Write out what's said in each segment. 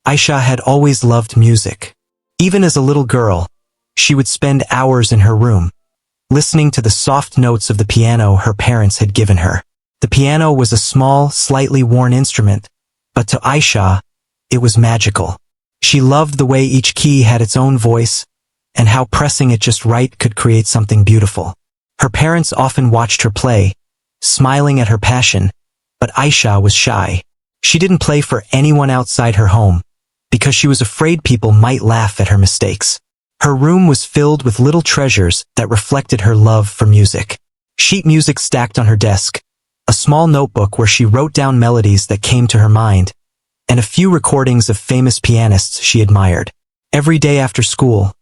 Aisha had always loved music. Even as a little girl, she would spend hours in her room, listening to the soft notes of the piano her parents had given her. The piano was a small, slightly worn instrument, but to Aisha, it was magical. She loved the way each key had its own voice, and how pressing it just right could create something beautiful. Her parents often watched her play, smiling at her passion, but Aisha was shy. She didn't play for anyone outside her home, because she was afraid people might laugh at her mistakes. Her room was filled with little treasures that reflected her love for music. Sheet music stacked on her desk, a small notebook where she wrote down melodies that came to her mind, and a few recordings of famous pianists she admired. Every day after school,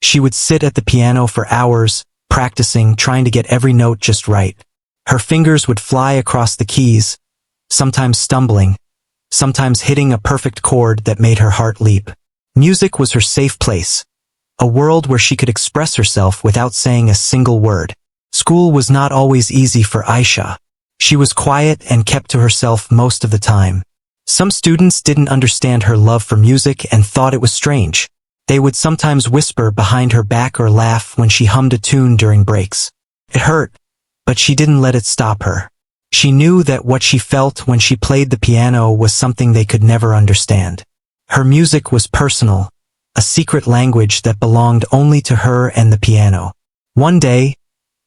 she would sit at the piano for hours, practicing, trying to get every note just right. Her fingers would fly across the keys, sometimes stumbling, sometimes hitting a perfect chord that made her heart leap. Music was her safe place, a world where she could express herself without saying a single word. School was not always easy for Aisha. She was quiet and kept to herself most of the time. Some students didn't understand her love for music and thought it was strange. They would sometimes whisper behind her back or laugh when she hummed a tune during breaks. It hurt, but she didn't let it stop her. She knew that what she felt when she played the piano was something they could never understand. Her music was personal, a secret language that belonged only to her and the piano. One day,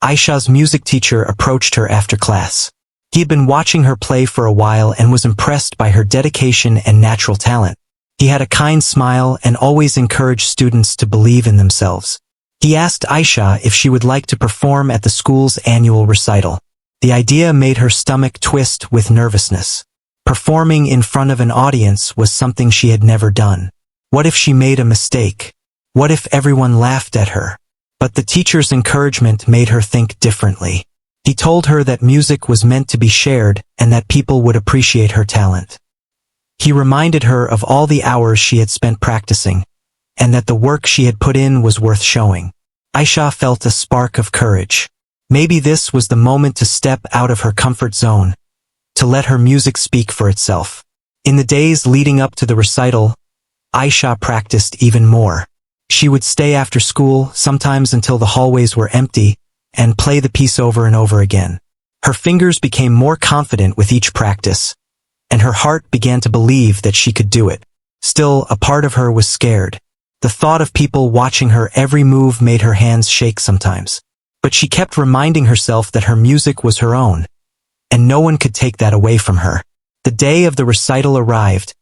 Aisha's music teacher approached her after class. He had been watching her play for a while and was impressed by her dedication and natural talent. He had a kind smile and always encouraged students to believe in themselves. He asked Aisha if she would like to perform at the school's annual recital. The idea made her stomach twist with nervousness. Performing in front of an audience was something she had never done. What if she made a mistake? What if everyone laughed at her? But the teacher's encouragement made her think differently. He told her that music was meant to be shared and that people would appreciate her talent. He reminded her of all the hours she had spent practicing, and that the work she had put in was worth showing. Aisha felt a spark of courage. Maybe this was the moment to step out of her comfort zone, to let her music speak for itself. In the days leading up to the recital, Aisha practiced even more. She would stay after school, sometimes until the hallways were empty, and play the piece over and over again. Her fingers became more confident with each practice, and her heart began to believe that she could do it. Still, a part of her was scared. The thought of people watching her every move made her hands shake sometimes. But she kept reminding herself that her music was her own, and no one could take that away from her. The day of the recital arrived,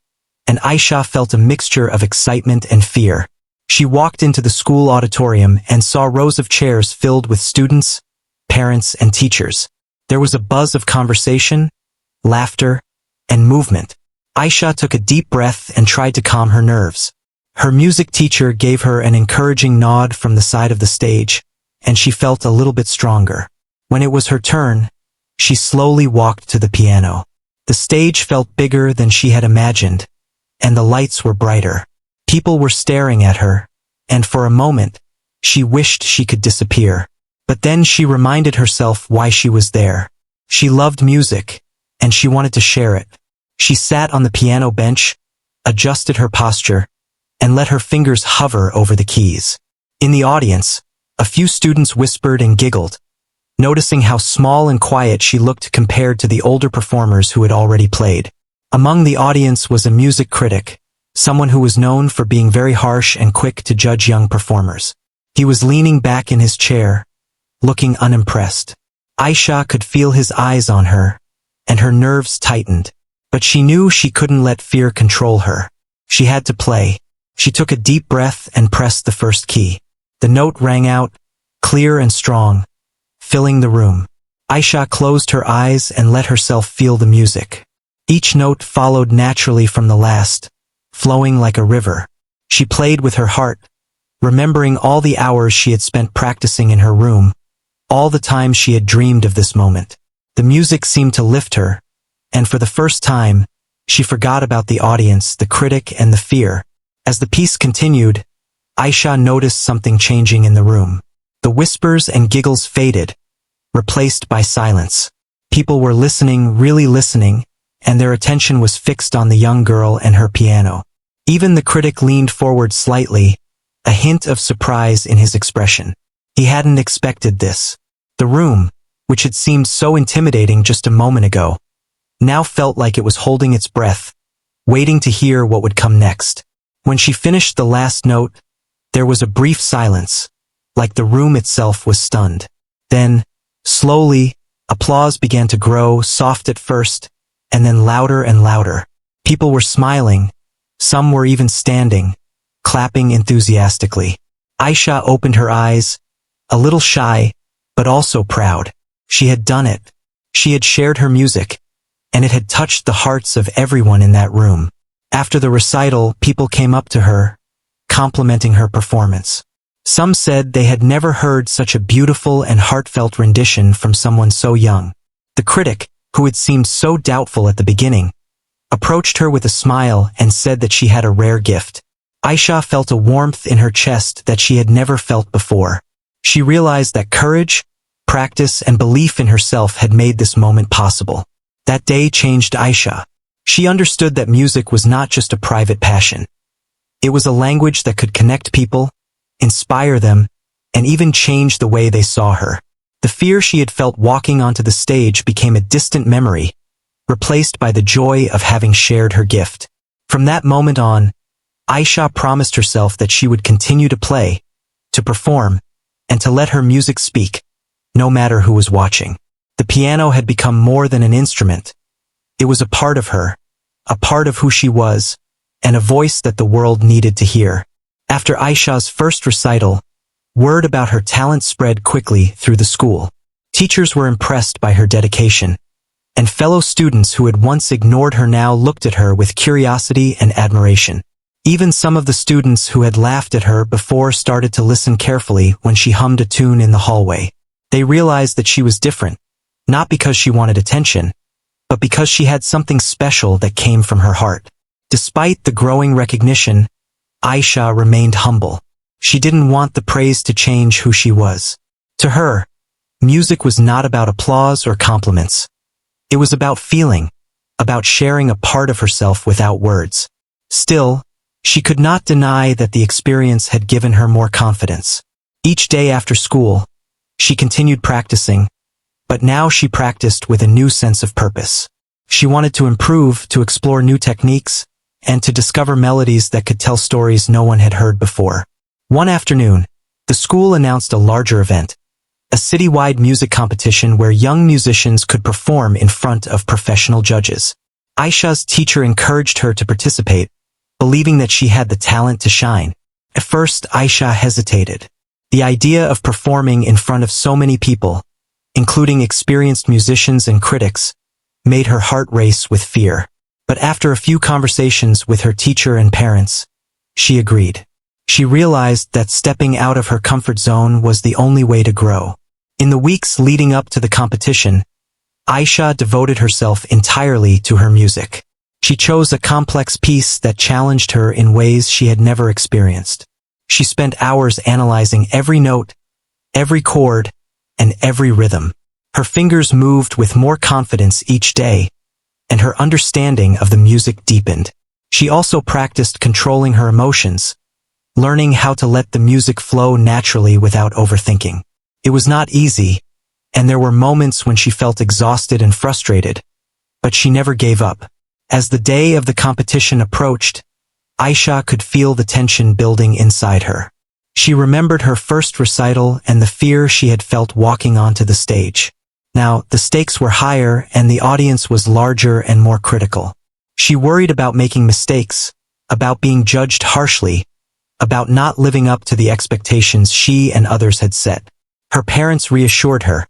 and Aisha felt a mixture of excitement and fear. She walked into the school auditorium and saw rows of chairs filled with students, parents, and teachers. There was a buzz of conversation, laughter, and movement. Aisha took a deep breath and tried to calm her nerves. Her music teacher gave her an encouraging nod from the side of the stage, and she felt a little bit stronger. When it was her turn, she slowly walked to the piano. The stage felt bigger than she had imagined, and the lights were brighter. People were staring at her, and for a moment, she wished she could disappear. But then she reminded herself why she was there. She loved music, and she wanted to share it. She sat on the piano bench, adjusted her posture, and let her fingers hover over the keys. In the audience, a few students whispered and giggled, noticing how small and quiet she looked compared to the older performers who had already played. Among the audience was a music critic, someone who was known for being very harsh and quick to judge young performers. He was leaning back in his chair, looking unimpressed. Aisha could feel his eyes on her, and her nerves tightened. But she knew she couldn't let fear control her. She had to play. She took a deep breath and pressed the first key. The note rang out, clear and strong, filling the room. Aisha closed her eyes and let herself feel the music. Each note followed naturally from the last, flowing like a river. She played with her heart, remembering all the hours she had spent practicing in her room, all the time she had dreamed of this moment. The music seemed to lift her, and for the first time, she forgot about the audience, the critic, and the fear. As the piece continued, Aisha noticed something changing in the room. The whispers and giggles faded, replaced by silence. People were listening, really listening, and their attention was fixed on the young girl and her piano. Even the critic leaned forward slightly, a hint of surprise in his expression. He hadn't expected this. The room, which had seemed so intimidating just a moment ago, now felt like it was holding its breath, waiting to hear what would come next. When she finished the last note, there was a brief silence, like the room itself was stunned. Then, slowly, applause began to grow, soft at first, and then louder and louder. People were smiling, some were even standing, clapping enthusiastically. Aisha opened her eyes, a little shy, but also proud. She had done it. She had shared her music, and it had touched the hearts of everyone in that room. After the recital, people came up to her, complimenting her performance. Some said they had never heard such a beautiful and heartfelt rendition from someone so young. The critic, who had seemed so doubtful at the beginning, approached her with a smile and said that she had a rare gift. Aisha felt a warmth in her chest that she had never felt before. She realized that courage, practice, and belief in herself had made this moment possible. That day changed Aisha. She understood that music was not just a private passion. It was a language that could connect people, inspire them, and even change the way they saw her. The fear she had felt walking onto the stage became a distant memory, replaced by the joy of having shared her gift. From that moment on, Aisha promised herself that she would continue to play, to perform, and to let her music speak, no matter who was watching. The piano had become more than an instrument. It was a part of her, a part of who she was, and a voice that the world needed to hear. After Aisha's first recital, word about her talent spread quickly through the school. Teachers were impressed by her dedication, and fellow students who had once ignored her now looked at her with curiosity and admiration. Even some of the students who had laughed at her before started to listen carefully when she hummed a tune in the hallway. They realized that she was different, not because she wanted attention, but because she had something special that came from her heart. Despite the growing recognition, Aisha remained humble. She didn't want the praise to change who she was. To her, music was not about applause or compliments. It was about feeling, about sharing a part of herself without words. Still, she could not deny that the experience had given her more confidence. Each day after school, she continued practicing, but now she practiced with a new sense of purpose. She wanted to improve, to explore new techniques, and to discover melodies that could tell stories no one had heard before. One afternoon, the school announced a larger event, a citywide music competition where young musicians could perform in front of professional judges. Aisha's teacher encouraged her to participate, believing that she had the talent to shine. At first, Aisha hesitated. The idea of performing in front of so many people, including experienced musicians and critics, made her heart race with fear. But after a few conversations with her teacher and parents, she agreed. She realized that stepping out of her comfort zone was the only way to grow. In the weeks leading up to the competition, Aisha devoted herself entirely to her music. She chose a complex piece that challenged her in ways she had never experienced. She spent hours analyzing every note, every chord, and every rhythm. Her fingers moved with more confidence each day, and her understanding of the music deepened. She also practiced controlling her emotions, learning how to let the music flow naturally without overthinking. It was not easy, and there were moments when she felt exhausted and frustrated, but she never gave up. As the day of the competition approached, Aisha could feel the tension building inside her. She remembered her first recital and the fear she had felt walking onto the stage. Now, the stakes were higher and the audience was larger and more critical. She worried about making mistakes, about being judged harshly, about not living up to the expectations she and others had set. Her parents reassured her,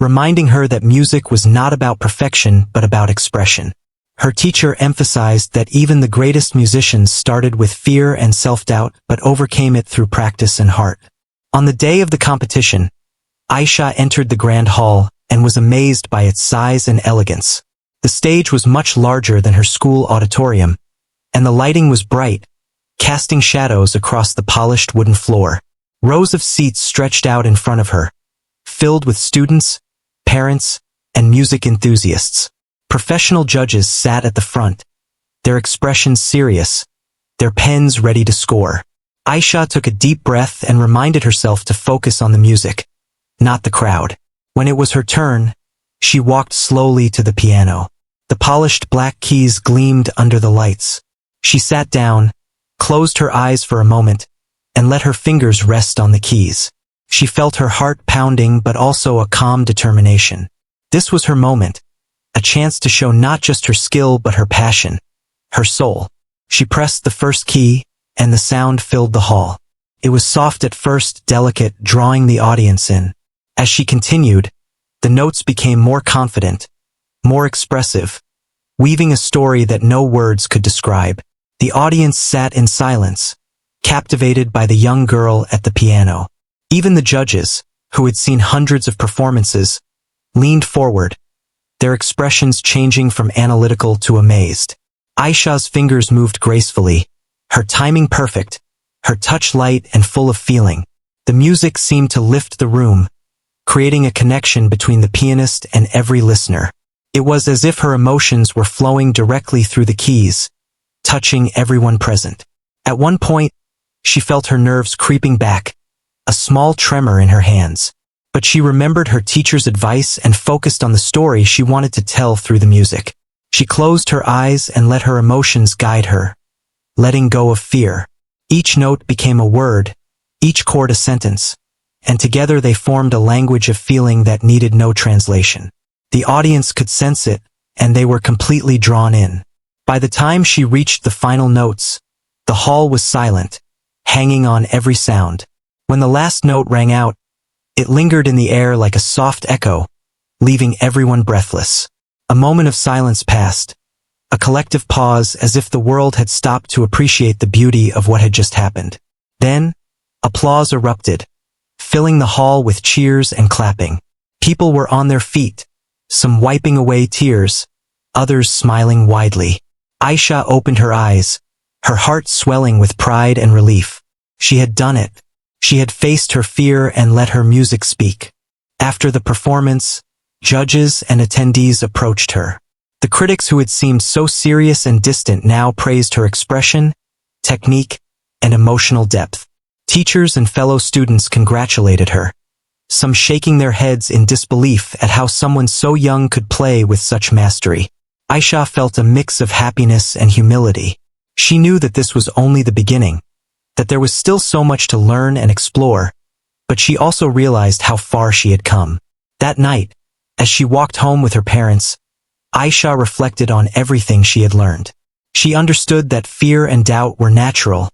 reminding her that music was not about perfection but about expression. Her teacher emphasized that even the greatest musicians started with fear and self-doubt but overcame it through practice and heart. On the day of the competition, Aisha entered the grand hall and was amazed by its size and elegance. The stage was much larger than her school auditorium, and the lighting was bright, casting shadows across the polished wooden floor. Rows of seats stretched out in front of her, filled with students, parents, and music enthusiasts. Professional judges sat at the front, their expressions serious, their pens ready to score. Aisha took a deep breath and reminded herself to focus on the music, not the crowd. When it was her turn, she walked slowly to the piano. The polished black keys gleamed under the lights. She sat down, closed her eyes for a moment, and let her fingers rest on the keys. She felt her heart pounding but also a calm determination. This was her moment, a chance to show not just her skill but her passion, her soul. She pressed the first key, and the sound filled the hall. It was soft at first, delicate, drawing the audience in. As she continued, the notes became more confident, more expressive, weaving a story that no words could describe. The audience sat in silence, captivated by the young girl at the piano. Even the judges, who had seen hundreds of performances, leaned forward, their expressions changing from analytical to amazed. Aisha's fingers moved gracefully, her timing perfect, her touch light and full of feeling. The music seemed to lift the room, creating a connection between the pianist and every listener. It was as if her emotions were flowing directly through the keys, touching everyone present. At one point, she felt her nerves creeping back, a small tremor in her hands. But she remembered her teacher's advice and focused on the story she wanted to tell through the music. She closed her eyes and let her emotions guide her, letting go of fear. Each note became a word, each chord a sentence, and together they formed a language of feeling that needed no translation. The audience could sense it, and they were completely drawn in. By the time she reached the final notes, the hall was silent, hanging on every sound. When the last note rang out, it lingered in the air like a soft echo, leaving everyone breathless. A moment of silence passed, a collective pause as if the world had stopped to appreciate the beauty of what had just happened. Then, applause erupted, filling the hall with cheers and clapping. People were on their feet, some wiping away tears, others smiling widely. Aisha opened her eyes, her heart swelling with pride and relief. She had done it. She had faced her fear and let her music speak. After the performance, judges and attendees approached her. The critics who had seemed so serious and distant now praised her expression, technique, and emotional depth. Teachers and fellow students congratulated her, some shaking their heads in disbelief at how someone so young could play with such mastery. Aisha felt a mix of happiness and humility. She knew that this was only the beginning, that there was still so much to learn and explore, but she also realized how far she had come. That night, as she walked home with her parents, Aisha reflected on everything she had learned. She understood that fear and doubt were natural,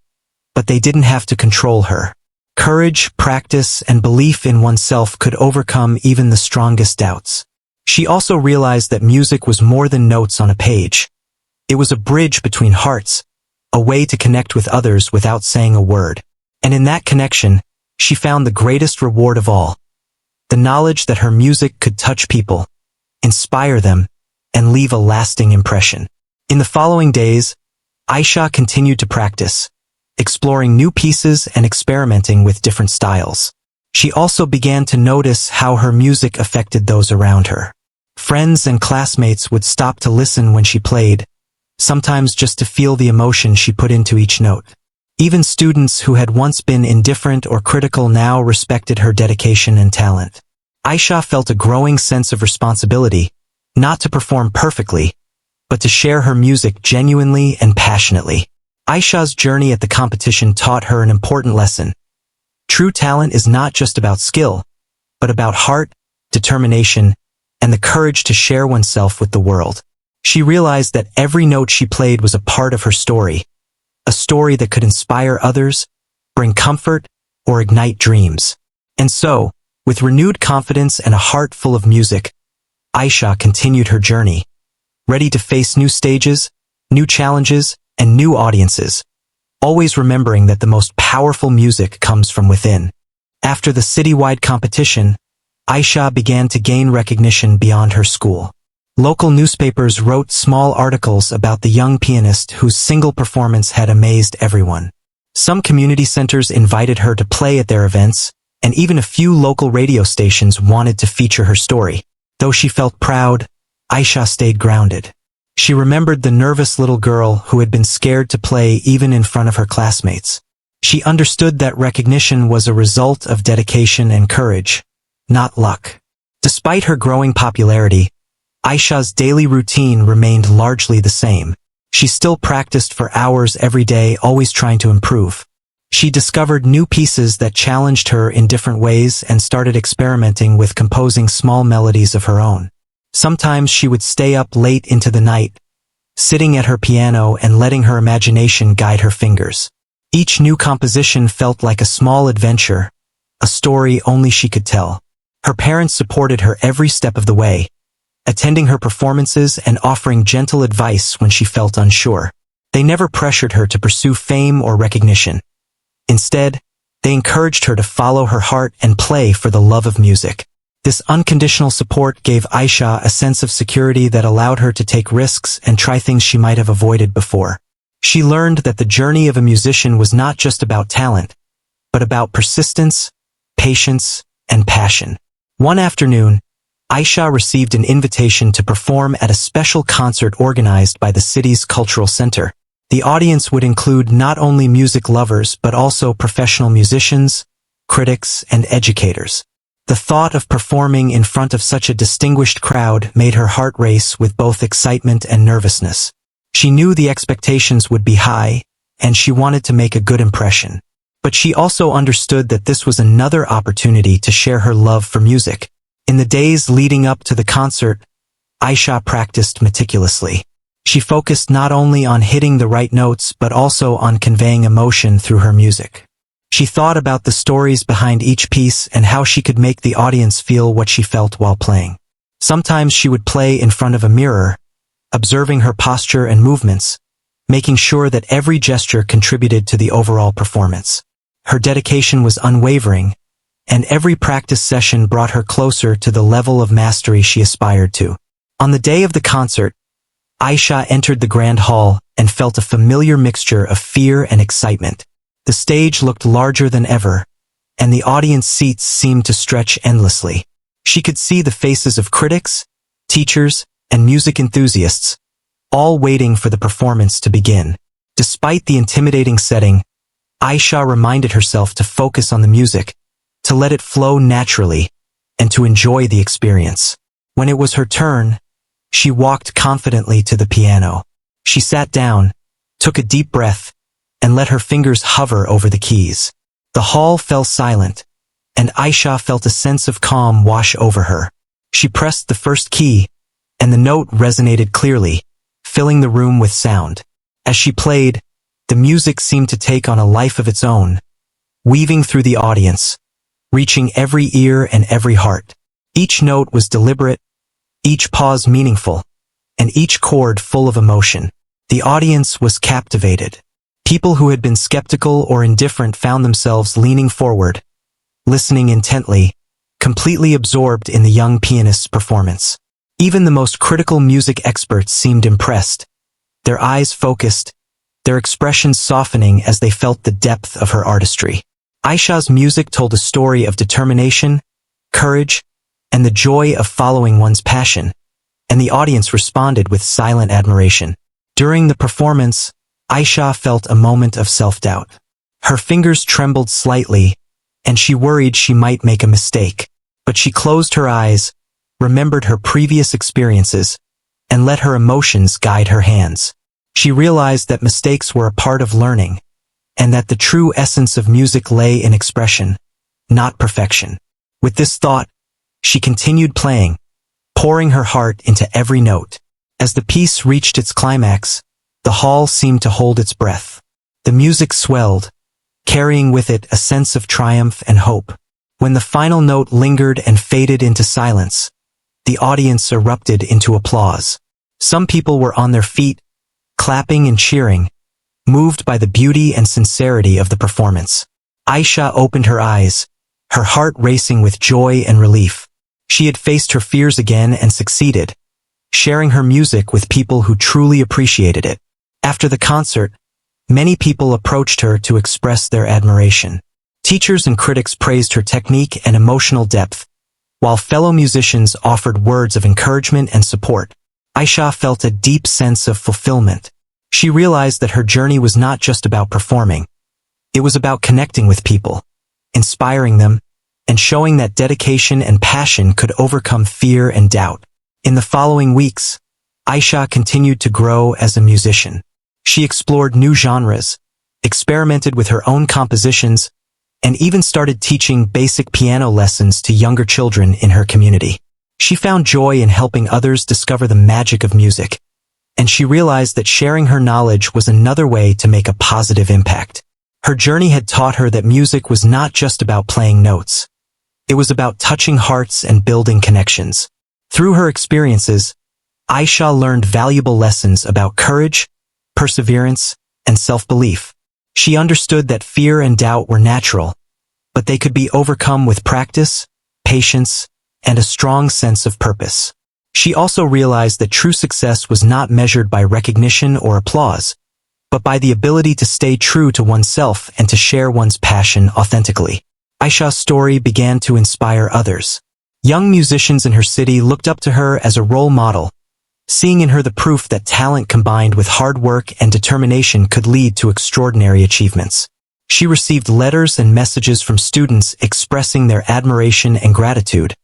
but they didn't have to control her. Courage, practice, and belief in oneself could overcome even the strongest doubts. She also realized that music was more than notes on a page. It was a bridge between hearts, a way to connect with others without saying a word. And in that connection, she found the greatest reward of all, the knowledge that her music could touch people, inspire them, and leave a lasting impression. In the following days, Aisha continued to practice, exploring new pieces and experimenting with different styles. She also began to notice how her music affected those around her. Friends and classmates would stop to listen when she played, sometimes just to feel the emotion she put into each note. Even students who had once been indifferent or critical now respected her dedication and talent. Aisha felt a growing sense of responsibility, not to perform perfectly, but to share her music genuinely and passionately. Aisha's journey at the competition taught her an important lesson. True talent is not just about skill, but about heart, determination, and the courage to share oneself with the world. She realized that every note she played was a part of her story, a story that could inspire others, bring comfort, or ignite dreams. And so, with renewed confidence and a heart full of music, Aisha continued her journey, ready to face new stages, new challenges, and new audiences, always remembering that the most powerful music comes from within. After the citywide competition, Aisha began to gain recognition beyond her school. Local newspapers wrote small articles about the young pianist whose single performance had amazed everyone. Some community centers invited her to play at their events, and even a few local radio stations wanted to feature her story. Though she felt proud, Aisha stayed grounded. She remembered the nervous little girl who had been scared to play even in front of her classmates. She understood that recognition was a result of dedication and courage, not luck. Despite her growing popularity, Aisha's daily routine remained largely the same. She still practiced for hours every day, always trying to improve. She discovered new pieces that challenged her in different ways and started experimenting with composing small melodies of her own. Sometimes she would stay up late into the night, sitting at her piano and letting her imagination guide her fingers. Each new composition felt like a small adventure, a story only she could tell. Her parents supported her every step of the way, attending her performances and offering gentle advice when she felt unsure. They never pressured her to pursue fame or recognition. Instead, they encouraged her to follow her heart and play for the love of music. This unconditional support gave Aisha a sense of security that allowed her to take risks and try things she might have avoided before. She learned that the journey of a musician was not just about talent, but about persistence, patience, and passion. One afternoon, Aisha received an invitation to perform at a special concert organized by the city's cultural center. The audience would include not only music lovers but also professional musicians, critics, and educators. The thought of performing in front of such a distinguished crowd made her heart race with both excitement and nervousness. She knew the expectations would be high, and she wanted to make a good impression. But she also understood that this was another opportunity to share her love for music. In the days leading up to the concert, Aisha practiced meticulously. She focused not only on hitting the right notes but also on conveying emotion through her music. She thought about the stories behind each piece and how she could make the audience feel what she felt while playing. Sometimes she would play in front of a mirror, observing her posture and movements, making sure that every gesture contributed to the overall performance. Her dedication was unwavering, and every practice session brought her closer to the level of mastery she aspired to. On the day of the concert, Aisha entered the grand hall and felt a familiar mixture of fear and excitement. The stage looked larger than ever, and the audience seats seemed to stretch endlessly. She could see the faces of critics, teachers, and music enthusiasts, all waiting for the performance to begin. Despite the intimidating setting, Aisha reminded herself to focus on the music, to let it flow naturally, and to enjoy the experience. When it was her turn, she walked confidently to the piano. She sat down, took a deep breath, and let her fingers hover over the keys. The hall fell silent, and Aisha felt a sense of calm wash over her. She pressed the first key, and the note resonated clearly, filling the room with sound. As she played, the music seemed to take on a life of its own, weaving through the audience, reaching every ear and every heart. Each note was deliberate, each pause meaningful, and each chord full of emotion. The audience was captivated. People who had been skeptical or indifferent found themselves leaning forward, listening intently, completely absorbed in the young pianist's performance. Even the most critical music experts seemed impressed, their eyes focused, their expressions softening as they felt the depth of her artistry. Aisha's music told a story of determination, courage, and the joy of following one's passion, and the audience responded with silent admiration. During the performance, Aisha felt a moment of self-doubt. Her fingers trembled slightly, and she worried she might make a mistake. But she closed her eyes, remembered her previous experiences, and let her emotions guide her hands. She realized that mistakes were a part of learning, and that the true essence of music lay in expression, not perfection. With this thought, she continued playing, pouring her heart into every note. As the piece reached its climax, the hall seemed to hold its breath. The music swelled, carrying with it a sense of triumph and hope. When the final note lingered and faded into silence, the audience erupted into applause. Some people were on their feet, clapping and cheering, moved by the beauty and sincerity of the performance. Aisha opened her eyes, her heart racing with joy and relief. She had faced her fears again and succeeded, sharing her music with people who truly appreciated it. After the concert, many people approached her to express their admiration. Teachers and critics praised her technique and emotional depth, while fellow musicians offered words of encouragement and support. Aisha felt a deep sense of fulfillment. She realized that her journey was not just about performing. It was about connecting with people, inspiring them, and showing that dedication and passion could overcome fear and doubt. In the following weeks, Aisha continued to grow as a musician. She explored new genres, experimented with her own compositions, and even started teaching basic piano lessons to younger children in her community. She found joy in helping others discover the magic of music, and she realized that sharing her knowledge was another way to make a positive impact. Her journey had taught her that music was not just about playing notes. It was about touching hearts and building connections. Through her experiences, Aisha learned valuable lessons about courage, perseverance, and self-belief. She understood that fear and doubt were natural, but they could be overcome with practice, patience, and a strong sense of purpose. She also realized that true success was not measured by recognition or applause, but by the ability to stay true to oneself and to share one's passion authentically. Aisha's story began to inspire others. Young musicians in her city looked up to her as a role model, seeing in her the proof that talent combined with hard work and determination could lead to extraordinary achievements. She received letters and messages from students expressing their admiration and gratitude,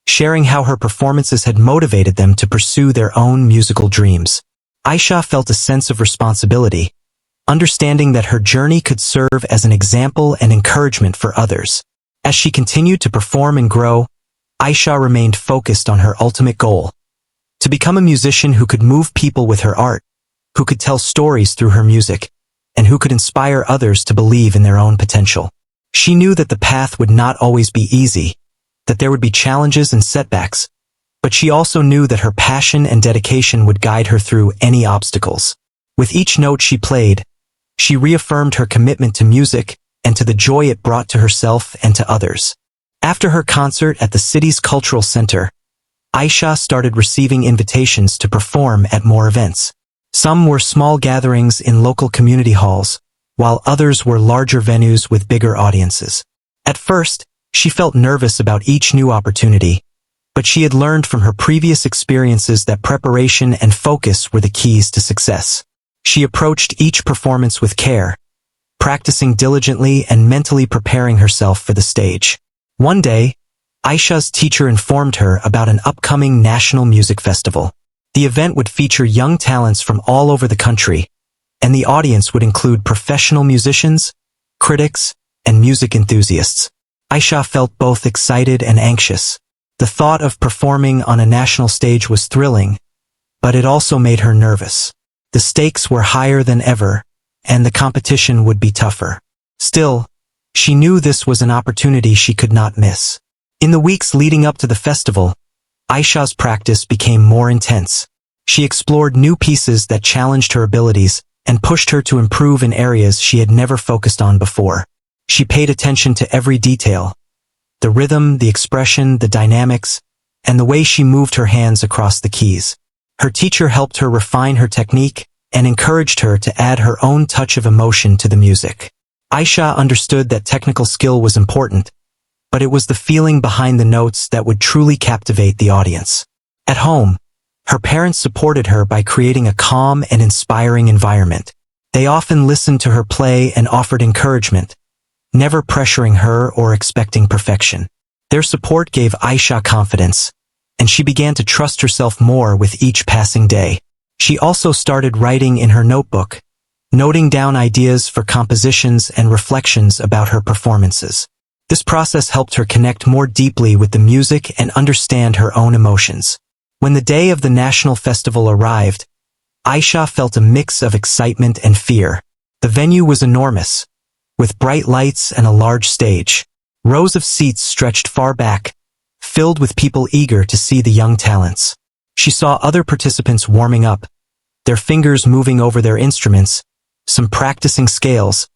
sharing how her performances had motivated them to pursue their own musical dreams. Aisha felt a sense of responsibility, understanding that her journey could serve as an example and encouragement for others. As she continued to perform and grow, Aisha remained focused on her ultimate goal: to become a musician who could move people with her art, who could tell stories through her music, and who could inspire others to believe in their own potential. She knew that the path would not always be easy, that there would be challenges and setbacks, but she also knew that her passion and dedication would guide her through any obstacles. With each note she played, she reaffirmed her commitment to music and to the joy it brought to herself and to others. After her concert at the city's cultural center, Aisha started receiving invitations to perform at more events. Some were small gatherings in local community halls, while others were larger venues with bigger audiences. At first, she felt nervous about each new opportunity, but she had learned from her previous experiences that preparation and focus were the keys to success. She approached each performance with care, practicing diligently and mentally preparing herself for the stage. One day, Aisha's teacher informed her about an upcoming national music festival. The event would feature young talents from all over the country, and the audience would include professional musicians, critics, and music enthusiasts. Aisha felt both excited and anxious. The thought of performing on a national stage was thrilling, but it also made her nervous. The stakes were higher than ever, and the competition would be tougher. Still, she knew this was an opportunity she could not miss. In the weeks leading up to the festival, Aisha's practice became more intense. She explored new pieces that challenged her abilities and pushed her to improve in areas she had never focused on before. She paid attention to every detail: the rhythm, the expression, the dynamics, and the way she moved her hands across the keys. Her teacher helped her refine her technique and encouraged her to add her own touch of emotion to the music. Aisha understood that technical skill was important, but it was the feeling behind the notes that would truly captivate the audience. At home, her parents supported her by creating a calm and inspiring environment. They often listened to her play and offered encouragement, never pressuring her or expecting perfection. Their support gave Aisha confidence, and she began to trust herself more with each passing day. She also started writing in her notebook, noting down ideas for compositions and reflections about her performances. This process helped her connect more deeply with the music and understand her own emotions. When the day of the national festival arrived, Aisha felt a mix of excitement and fear. The venue was enormous, with bright lights and a large stage. Rows of seats stretched far back, filled with people eager to see the young talents. She saw other participants warming up, their fingers moving over their instruments, some practicing scales,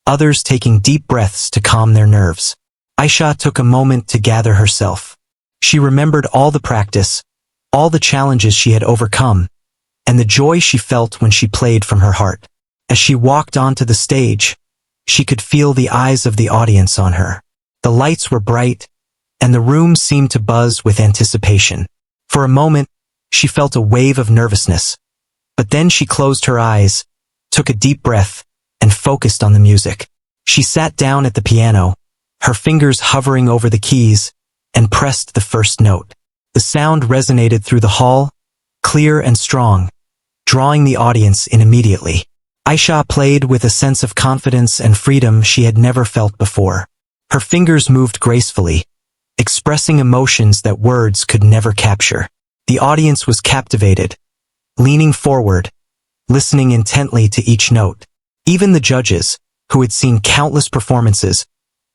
others taking deep breaths to calm their nerves. Aisha took a moment to gather herself. She remembered all the practice, all the challenges she had overcome, and the joy she felt when she played from her heart. As she walked onto the stage, she could feel the eyes of the audience on her. The lights were bright, and the room seemed to buzz with anticipation. For a moment, she felt a wave of nervousness. But then she closed her eyes, took a deep breath, and focused on the music. She sat down at the piano, her fingers hovering over the keys, and pressed the first note. The sound resonated through the hall, clear and strong, drawing the audience in immediately. Aisha played with a sense of confidence and freedom she had never felt before. Her fingers moved gracefully, expressing emotions that words could never capture. The audience was captivated, leaning forward, listening intently to each note. Even the judges, who had seen countless performances,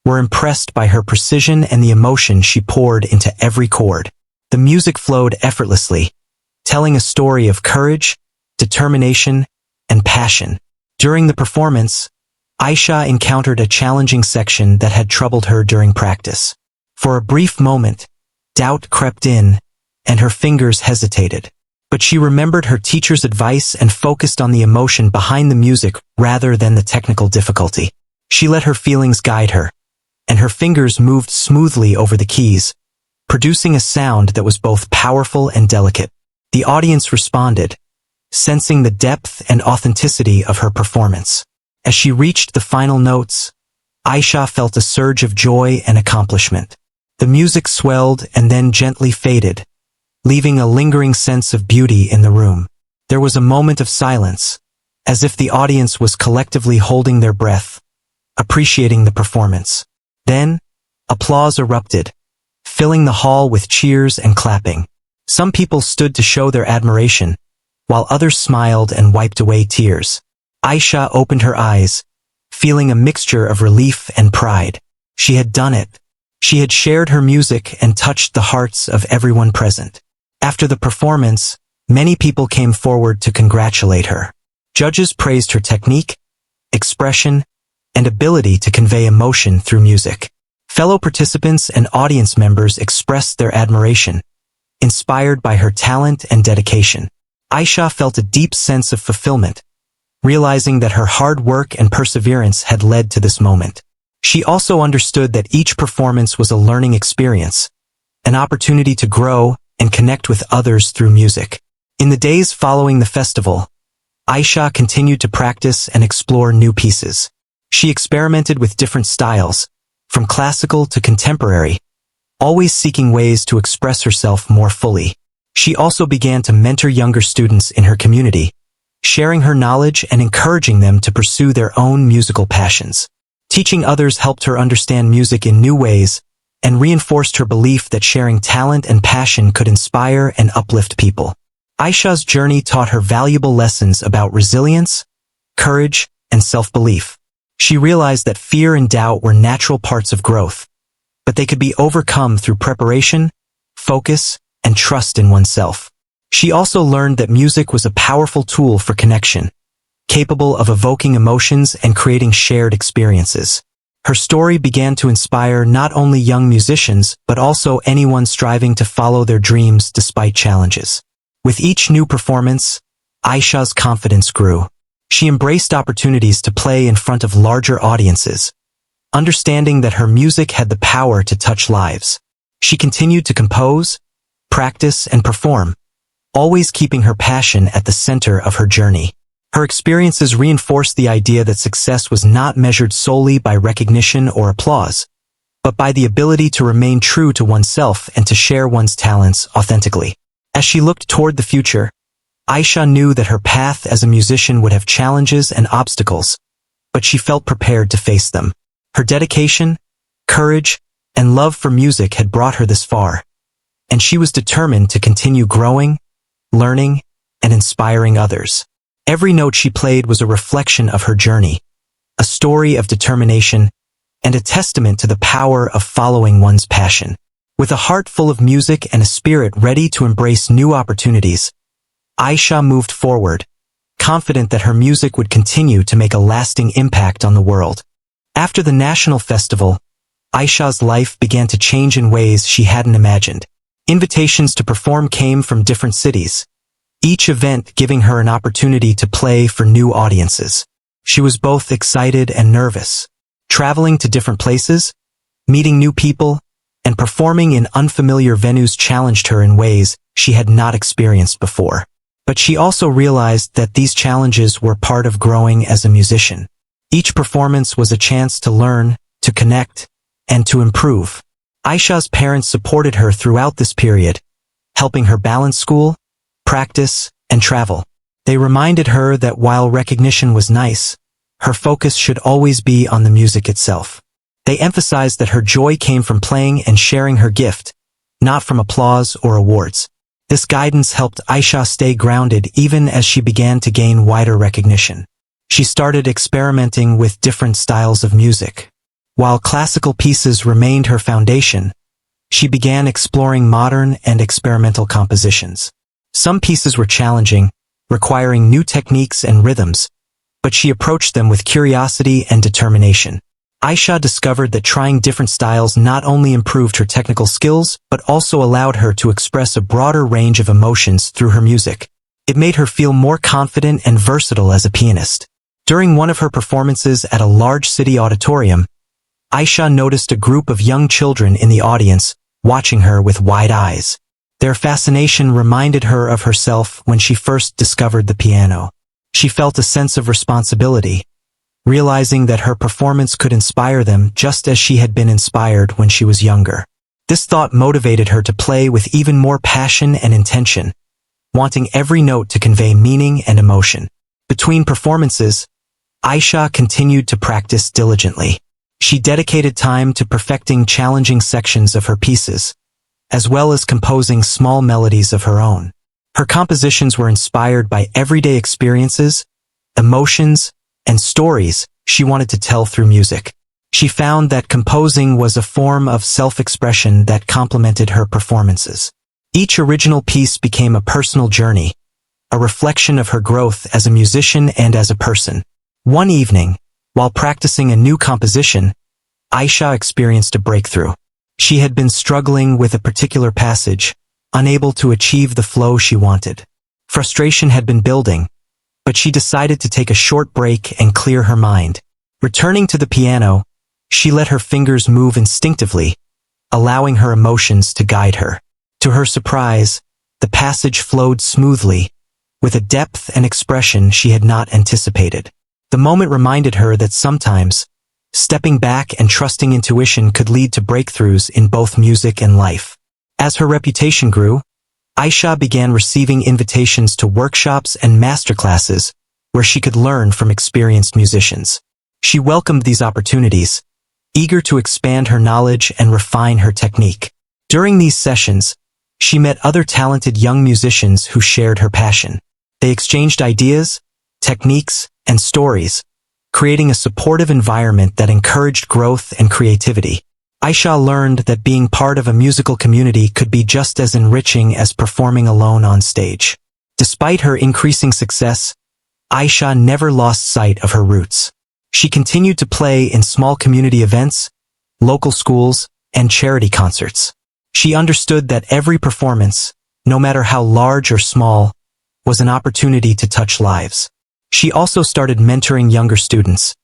were impressed by her precision and the emotion she poured into every chord. The music flowed effortlessly, telling a story of courage, determination, and passion. During the performance, Aisha encountered a challenging section that had troubled her during practice. For a brief moment, doubt crept in, and her fingers hesitated. But she remembered her teacher's advice and focused on the emotion behind the music rather than the technical difficulty. She let her feelings guide her, and her fingers moved smoothly over the keys, producing a sound that was both powerful and delicate. The audience responded, sensing the depth and authenticity of her performance. As she reached the final notes, Aisha felt a surge of joy and accomplishment. The music swelled and then gently faded, leaving a lingering sense of beauty in the room. There was a moment of silence, as if the audience was collectively holding their breath, appreciating the performance. Then, applause erupted, filling the hall with cheers and clapping. Some people stood to show their admiration, while others smiled and wiped away tears. Aisha opened her eyes, feeling a mixture of relief and pride. She had done it. She had shared her music and touched the hearts of everyone present. After the performance, many people came forward to congratulate her. Judges praised her technique, expression, and ability to convey emotion through music. Fellow participants and audience members expressed their admiration, inspired by her talent and dedication. Aisha felt a deep sense of fulfillment, realizing that her hard work and perseverance had led to this moment. She also understood that each performance was a learning experience, an opportunity to grow and connect with others through music. In the days following the festival, Aisha continued to practice and explore new pieces. She experimented with different styles, from classical to contemporary, always seeking ways to express herself more fully. She also began to mentor younger students in her community, sharing her knowledge and encouraging them to pursue their own musical passions. Teaching others helped her understand music in new ways and reinforced her belief that sharing talent and passion could inspire and uplift people. Aisha's journey taught her valuable lessons about resilience, courage, and self-belief. She realized that fear and doubt were natural parts of growth, but they could be overcome through preparation, focus, and trust in oneself. She also learned that music was a powerful tool for connection, capable of evoking emotions and creating shared experiences. Her story began to inspire not only young musicians but also anyone striving to follow their dreams despite challenges. With each new performance, Aisha's confidence grew. She embraced opportunities to play in front of larger audiences, understanding that her music had the power to touch lives. She continued to compose, practice, and perform, always keeping her passion at the center of her journey. Her experiences reinforced the idea that success was not measured solely by recognition or applause, but by the ability to remain true to oneself and to share one's talents authentically. As she looked toward the future, Aisha knew that her path as a musician would have challenges and obstacles, but she felt prepared to face them. Her dedication, courage, and love for music had brought her this far, and she was determined to continue growing, learning, and inspiring others. Every note she played was a reflection of her journey, a story of determination, and a testament to the power of following one's passion. With a heart full of music and a spirit ready to embrace new opportunities, Aisha moved forward, confident that her music would continue to make a lasting impact on the world. After the national festival, Aisha's life began to change in ways she hadn't imagined. Invitations to perform came from different cities, each event giving her an opportunity to play for new audiences. She was both excited and nervous, traveling to different places, meeting new people, and performing in unfamiliar venues challenged her in ways she had not experienced before. But she also realized that these challenges were part of growing as a musician. Each performance was a chance to learn, to connect, and to improve. Aisha's parents supported her throughout this period, helping her balance school, practice, and travel. They reminded her that while recognition was nice, her focus should always be on the music itself. They emphasized that her joy came from playing and sharing her gift, not from applause or awards. This guidance helped Aisha stay grounded even as she began to gain wider recognition. She started experimenting with different styles of music. While classical pieces remained her foundation, she began exploring modern and experimental compositions. Some pieces were challenging, requiring new techniques and rhythms, but she approached them with curiosity and determination. Aisha discovered that trying different styles not only improved her technical skills, but also allowed her to express a broader range of emotions through her music. It made her feel more confident and versatile as a pianist. During one of her performances at a large city auditorium, Aisha noticed a group of young children in the audience, watching her with wide eyes. Their fascination reminded her of herself when she first discovered the piano. She felt a sense of responsibility, realizing that her performance could inspire them just as she had been inspired when she was younger. This thought motivated her to play with even more passion and intention, wanting every note to convey meaning and emotion. Between performances, Aisha continued to practice diligently. She dedicated time to perfecting challenging sections of her pieces, as well as composing small melodies of her own. Her compositions were inspired by everyday experiences, emotions, and stories she wanted to tell through music. She found that composing was a form of self-expression that complemented her performances. Each original piece became a personal journey, a reflection of her growth as a musician and as a person. One evening, while practicing a new composition, Aisha experienced a breakthrough. She had been struggling with a particular passage, unable to achieve the flow she wanted. Frustration had been building, but she decided to take a short break and clear her mind. Returning to the piano, she let her fingers move instinctively, allowing her emotions to guide her. To her surprise, the passage flowed smoothly, with a depth and expression she had not anticipated. The moment reminded her that sometimes, stepping back and trusting intuition could lead to breakthroughs in both music and life. As her reputation grew, Aisha began receiving invitations to workshops and masterclasses where she could learn from experienced musicians. She welcomed these opportunities, eager to expand her knowledge and refine her technique. During these sessions, she met other talented young musicians who shared her passion. They exchanged ideas, techniques, and stories, creating a supportive environment that encouraged growth and creativity. Aisha learned that being part of a musical community could be just as enriching as performing alone on stage. Despite her increasing success, Aisha never lost sight of her roots. She continued to play in small community events, local schools, and charity concerts. She understood that every performance, no matter how large or small, was an opportunity to touch lives. She also started mentoring younger students,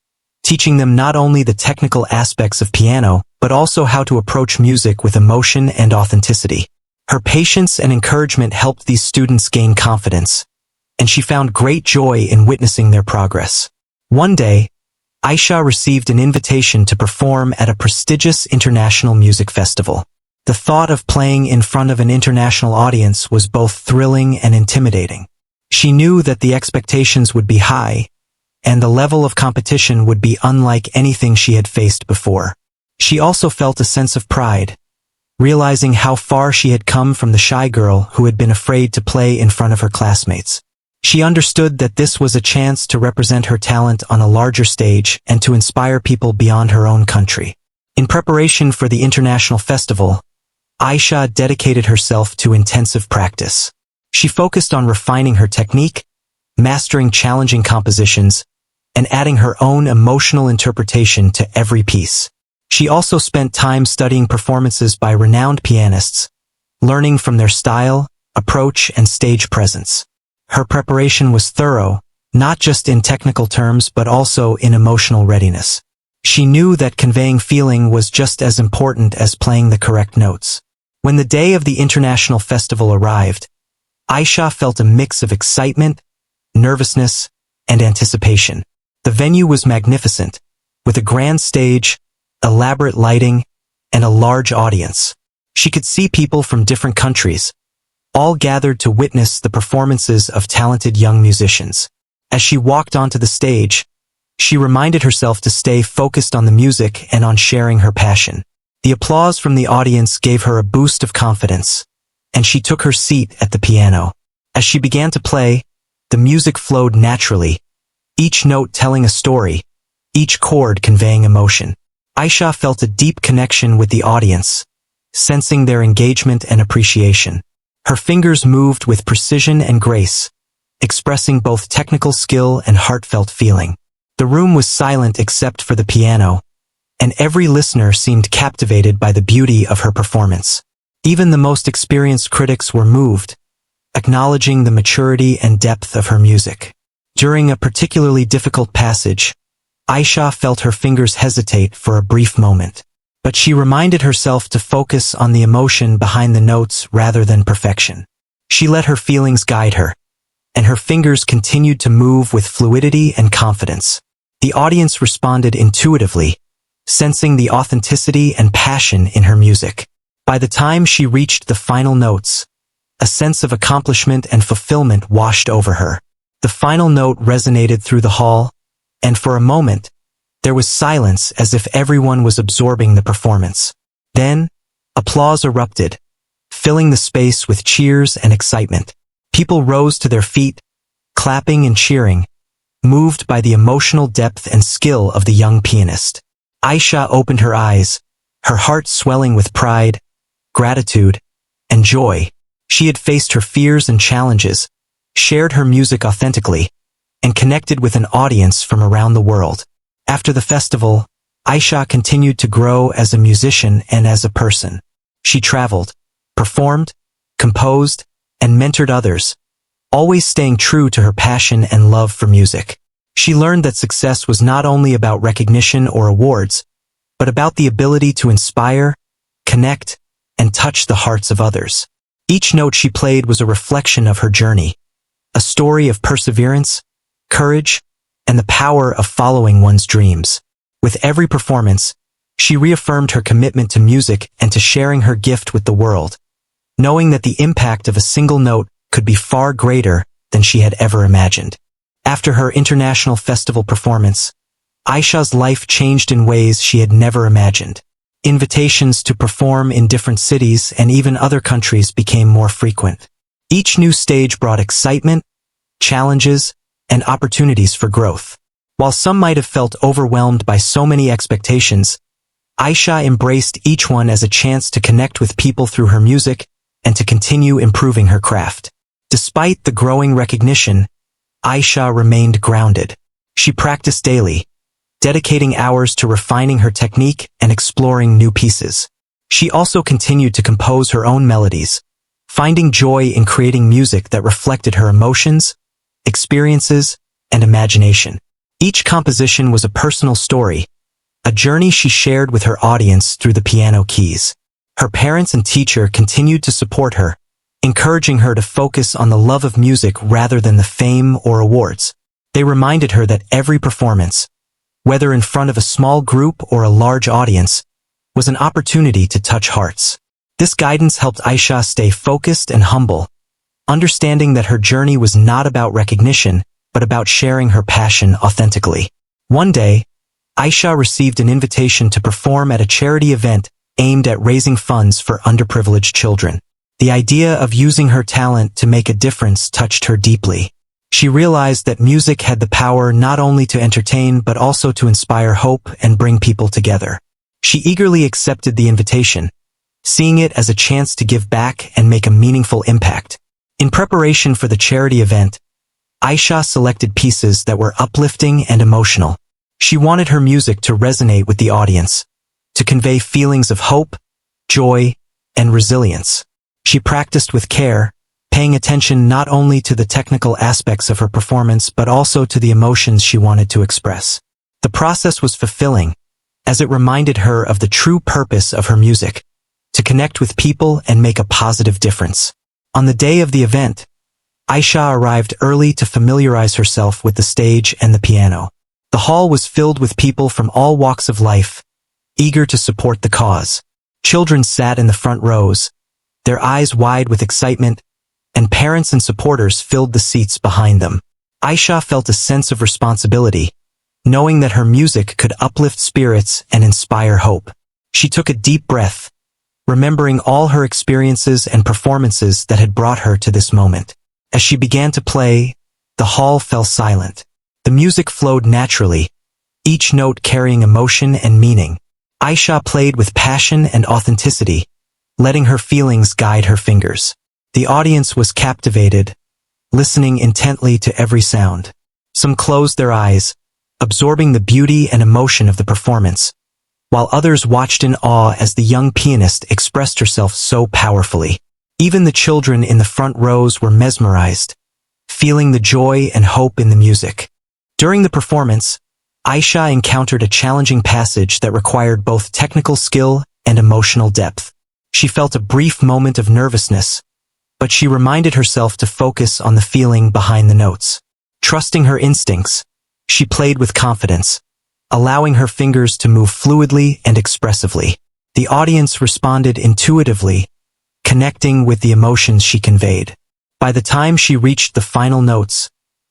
teaching them not only the technical aspects of piano, but also how to approach music with emotion and authenticity. Her patience and encouragement helped these students gain confidence, and she found great joy in witnessing their progress. One day, Aisha received an invitation to perform at a prestigious international music festival. The thought of playing in front of an international audience was both thrilling and intimidating. She knew that the expectations would be high, and the level of competition would be unlike anything she had faced before. She also felt a sense of pride, realizing how far she had come from the shy girl who had been afraid to play in front of her classmates. She understood that this was a chance to represent her talent on a larger stage and to inspire people beyond her own country. In preparation for the international festival, Aisha dedicated herself to intensive practice. She focused on refining her technique, mastering challenging compositions, and adding her own emotional interpretation to every piece. She also spent time studying performances by renowned pianists, learning from their style, approach, and stage presence. Her preparation was thorough, not just in technical terms but also in emotional readiness. She knew that conveying feeling was just as important as playing the correct notes. When the day of the International Festival arrived, Aisha felt a mix of excitement, nervousness, and anticipation. The venue was magnificent, with a grand stage, elaborate lighting, and a large audience. She could see people from different countries, all gathered to witness the performances of talented young musicians. As she walked onto the stage, she reminded herself to stay focused on the music and on sharing her passion. The applause from the audience gave her a boost of confidence, and she took her seat at the piano. As she began to play, the music flowed naturally, each note telling a story, each chord conveying emotion. Aisha felt a deep connection with the audience, sensing their engagement and appreciation. Her fingers moved with precision and grace, expressing both technical skill and heartfelt feeling. The room was silent except for the piano, and every listener seemed captivated by the beauty of her performance. Even the most experienced critics were moved, acknowledging the maturity and depth of her music. During a particularly difficult passage, Aisha felt her fingers hesitate for a brief moment, but she reminded herself to focus on the emotion behind the notes rather than perfection. She let her feelings guide her, and her fingers continued to move with fluidity and confidence. The audience responded intuitively, sensing the authenticity and passion in her music. By the time she reached the final notes, a sense of accomplishment and fulfillment washed over her. The final note resonated through the hall, and for a moment, there was silence as if everyone was absorbing the performance. Then, applause erupted, filling the space with cheers and excitement. People rose to their feet, clapping and cheering, moved by the emotional depth and skill of the young pianist. Aisha opened her eyes, her heart swelling with pride, gratitude, and joy. She had faced her fears and challenges, shared her music authentically, and connected with an audience from around the world. After the festival, Aisha continued to grow as a musician and as a person. She traveled, performed, composed, and mentored others, always staying true to her passion and love for music. She learned that success was not only about recognition or awards, but about the ability to inspire, connect, and touch the hearts of others. Each note she played was a reflection of her journey, a story of perseverance, courage, and the power of following one's dreams. With every performance, she reaffirmed her commitment to music and to sharing her gift with the world, knowing that the impact of a single note could be far greater than she had ever imagined. After her international festival performance, Aisha's life changed in ways she had never imagined. Invitations to perform in different cities and even other countries became more frequent. Each new stage brought excitement, challenges, and opportunities for growth. While some might have felt overwhelmed by so many expectations, Aisha embraced each one as a chance to connect with people through her music and to continue improving her craft. Despite the growing recognition, Aisha remained grounded. She practiced daily, dedicating hours to refining her technique and exploring new pieces. She also continued to compose her own melodies, finding joy in creating music that reflected her emotions, experiences, and imagination. Each composition was a personal story, a journey she shared with her audience through the piano keys. Her parents and teacher continued to support her, encouraging her to focus on the love of music rather than the fame or awards. They reminded her that every performance, whether in front of a small group or a large audience, was an opportunity to touch hearts. This guidance helped Aisha stay focused and humble, understanding that her journey was not about recognition, but about sharing her passion authentically. One day, Aisha received an invitation to perform at a charity event aimed at raising funds for underprivileged children. The idea of using her talent to make a difference touched her deeply. She realized that music had the power not only to entertain but also to inspire hope and bring people together. She eagerly accepted the invitation, seeing it as a chance to give back and make a meaningful impact. In preparation for the charity event, Aisha selected pieces that were uplifting and emotional. She wanted her music to resonate with the audience, to convey feelings of hope, joy, and resilience. She practiced with care, paying attention not only to the technical aspects of her performance but also to the emotions she wanted to express. The process was fulfilling, as it reminded her of the true purpose of her music, to connect with people and make a positive difference. On the day of the event, Aisha arrived early to familiarize herself with the stage and the piano. The hall was filled with people from all walks of life, eager to support the cause. Children sat in the front rows, their eyes wide with excitement, and parents and supporters filled the seats behind them. Aisha felt a sense of responsibility, knowing that her music could uplift spirits and inspire hope. She took a deep breath, remembering all her experiences and performances that had brought her to this moment. As she began to play, the hall fell silent. The music flowed naturally, each note carrying emotion and meaning. Aisha played with passion and authenticity, letting her feelings guide her fingers. The audience was captivated, listening intently to every sound. Some closed their eyes, absorbing the beauty and emotion of the performance, while others watched in awe as the young pianist expressed herself so powerfully. Even the children in the front rows were mesmerized, feeling the joy and hope in the music. During the performance, Aisha encountered a challenging passage that required both technical skill and emotional depth. She felt a brief moment of nervousness, but she reminded herself to focus on the feeling behind the notes. Trusting her instincts, she played with confidence, allowing her fingers to move fluidly and expressively. The audience responded intuitively, connecting with the emotions she conveyed. By the time she reached the final notes,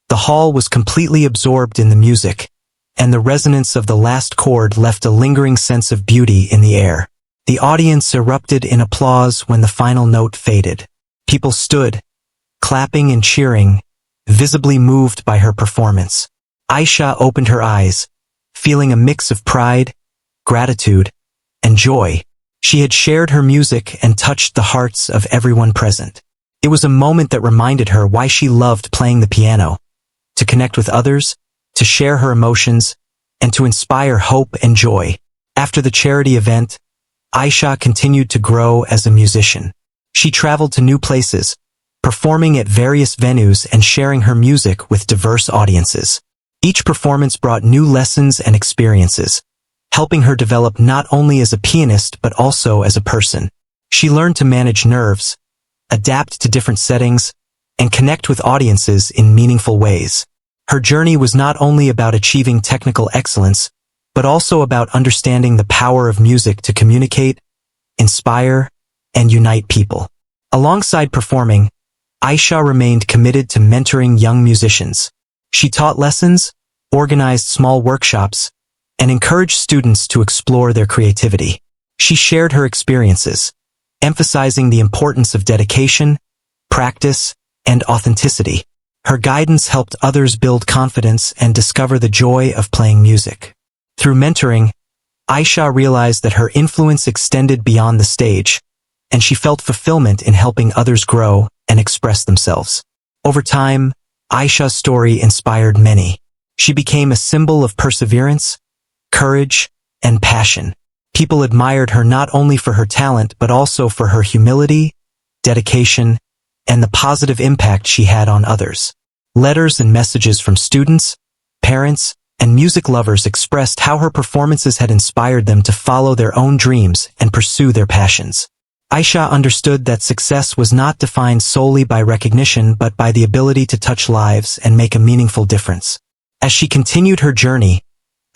the hall was completely absorbed in the music, and the resonance of the last chord left a lingering sense of beauty in the air. The audience erupted in applause when the final note faded. People stood, clapping and cheering, visibly moved by her performance. Aisha opened her eyes, feeling a mix of pride, gratitude, and joy. She had shared her music and touched the hearts of everyone present. It was a moment that reminded her why she loved playing the piano: to connect with others, to share her emotions, and to inspire hope and joy. After the charity event, Aisha continued to grow as a musician. She traveled to new places, performing at various venues and sharing her music with diverse audiences. Each performance brought new lessons and experiences, helping her develop not only as a pianist but also as a person. She learned to manage nerves, adapt to different settings, and connect with audiences in meaningful ways. Her journey was not only about achieving technical excellence, but also about understanding the power of music to communicate, inspire, and unite people. Alongside performing, Aisha remained committed to mentoring young musicians. She taught lessons, organized small workshops, and encouraged students to explore their creativity. She shared her experiences, emphasizing the importance of dedication, practice, and authenticity. Her guidance helped others build confidence and discover the joy of playing music. Through mentoring, Aisha realized that her influence extended beyond the stage, and she felt fulfillment in helping others grow and express themselves. Over time, Aisha's story inspired many. She became a symbol of perseverance, courage, and passion. People admired her not only for her talent but also for her humility, dedication, and the positive impact she had on others. Letters and messages from students, parents, and music lovers expressed how her performances had inspired them to follow their own dreams and pursue their passions. Aisha understood that success was not defined solely by recognition but by the ability to touch lives and make a meaningful difference. As she continued her journey,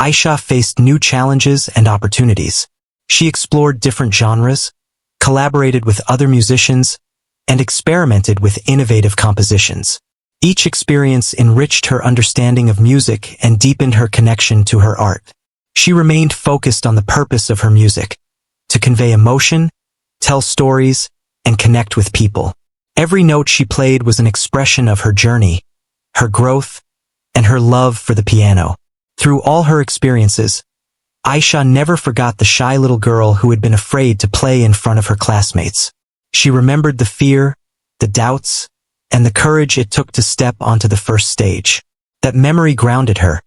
Aisha faced new challenges and opportunities. She explored different genres, collaborated with other musicians, and experimented with innovative compositions. Each experience enriched her understanding of music and deepened her connection to her art. She remained focused on the purpose of her music: to convey emotion, tell stories, and connect with people. Every note she played was an expression of her journey, her growth, and her love for the piano. Through all her experiences, Aisha never forgot the shy little girl who had been afraid to play in front of her classmates. She remembered the fear, the doubts, and the courage it took to step onto the first stage. That memory grounded her,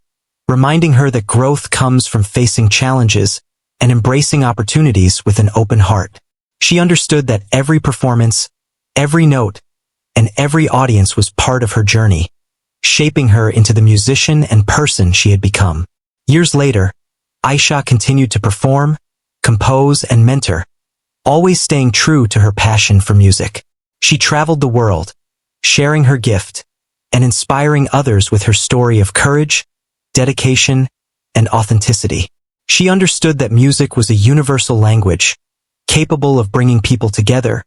reminding her that growth comes from facing challenges and embracing opportunities with an open heart. She understood that every performance, every note, and every audience was part of her journey, shaping her into the musician and person she had become. Years later, Aisha continued to perform, compose, and mentor, always staying true to her passion for music. She traveled the world, sharing her gift and inspiring others with her story of courage, dedication, and authenticity. She understood that music was a universal language, capable of bringing people together,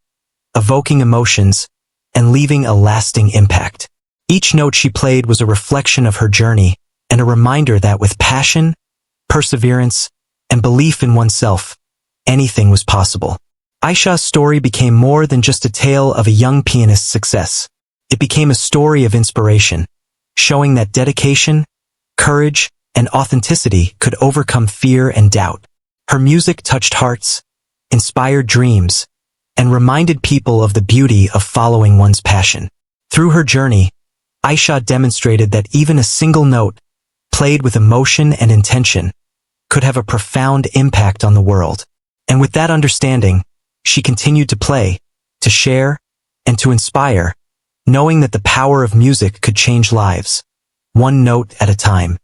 evoking emotions, and leaving a lasting impact. Each note she played was a reflection of her journey and a reminder that with passion, perseverance, and belief in oneself, anything was possible. Aisha's story became more than just a tale of a young pianist's success. It became a story of inspiration, showing that dedication, courage, and authenticity could overcome fear and doubt. Her music touched hearts, inspired dreams, and reminded people of the beauty of following one's passion. Through her journey, Aisha demonstrated that even a single note, played with emotion and intention, could have a profound impact on the world. And with that understanding, she continued to play, to share, and to inspire, knowing that the power of music could change lives, one note at a time.